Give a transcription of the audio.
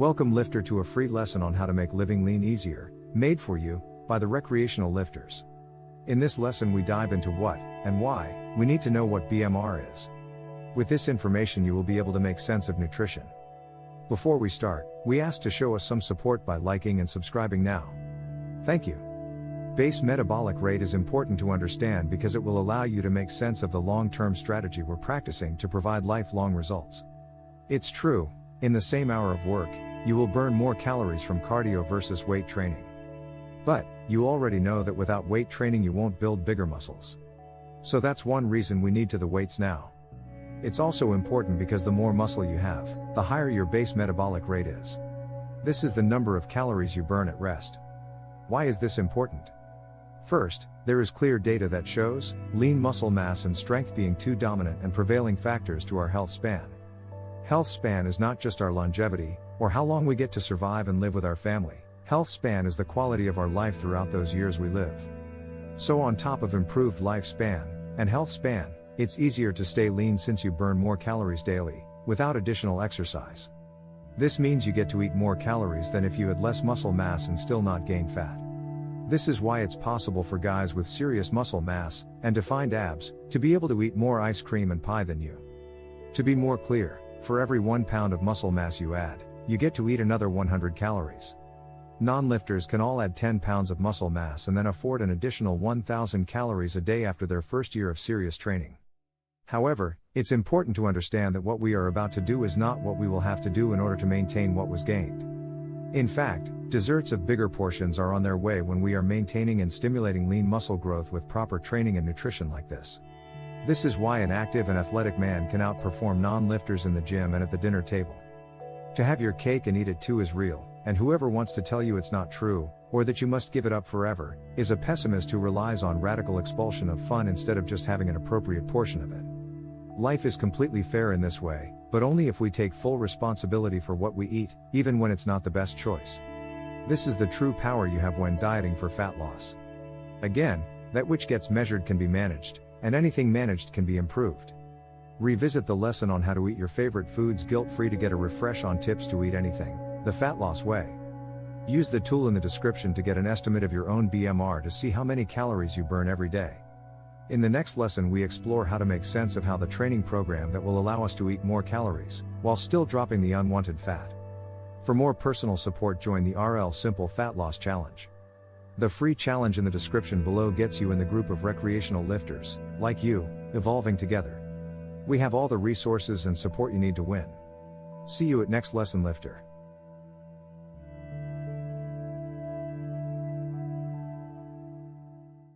Welcome lifter to a free lesson on how to make living lean easier, made for you, by the recreational lifters. In this lesson we dive into what, and why, we need to know what BMR is. With this information you will be able to make sense of nutrition. Before we start, we ask to show us some support by liking and subscribing now. Thank you. Base metabolic rate is important to understand because it will allow you to make sense of the long-term strategy we're practicing to provide lifelong results. It's true, in the same hour of work, you will burn more calories from cardio versus weight training. But, you already know that without weight training you won't build bigger muscles. So that's one reason we need to the weights now. It's also important because the more muscle you have, the higher your base metabolic rate is. This is the number of calories you burn at rest. Why is this important? First, there is clear data that shows lean muscle mass and strength being two dominant and prevailing factors to our health span. Health span is not just our longevity, or how long we get to survive and live with our family. Health span is the quality of our life throughout those years we live. So on top of improved lifespan and health span, it's easier to stay lean since you burn more calories daily, without additional exercise. This means you get to eat more calories than if you had less muscle mass and still not gain fat. This is why it's possible for guys with serious muscle mass, and defined abs, to be able to eat more ice cream and pie than you. To be more clear, for every 1 pound of muscle mass you add, you get to eat another 100 calories. Non-lifters can all add 10 pounds of muscle mass and then afford an additional 1,000 calories a day after their first year of serious training. However, it's important to understand that what we are about to do is not what we will have to do in order to maintain what was gained. In fact, desserts of bigger portions are on their way when we are maintaining and stimulating lean muscle growth with proper training and nutrition like this. This is why an active and athletic man can outperform non-lifters in the gym and at the dinner table. To have your cake and eat it too is real, and whoever wants to tell you it's not true, or that you must give it up forever, is a pessimist who relies on radical expulsion of fun instead of just having an appropriate portion of it. Life is completely fair in this way, but only if we take full responsibility for what we eat, even when it's not the best choice. This is the true power you have when dieting for fat loss. Again, that which gets measured can be managed, and anything managed can be improved. Revisit the lesson on how to eat your favorite foods guilt-free to get a refresh on tips to eat anything, the fat loss way. Use the tool in the description to get an estimate of your own BMR to see how many calories you burn every day. In the next lesson we explore how to make sense of how the training program that will allow us to eat more calories, while still dropping the unwanted fat. For more personal support join the RL Simple Fat Loss Challenge. The free challenge in the description below gets you in the group of recreational lifters, like you, evolving together. We have all the resources and support you need to win. See you at next lesson, lifter.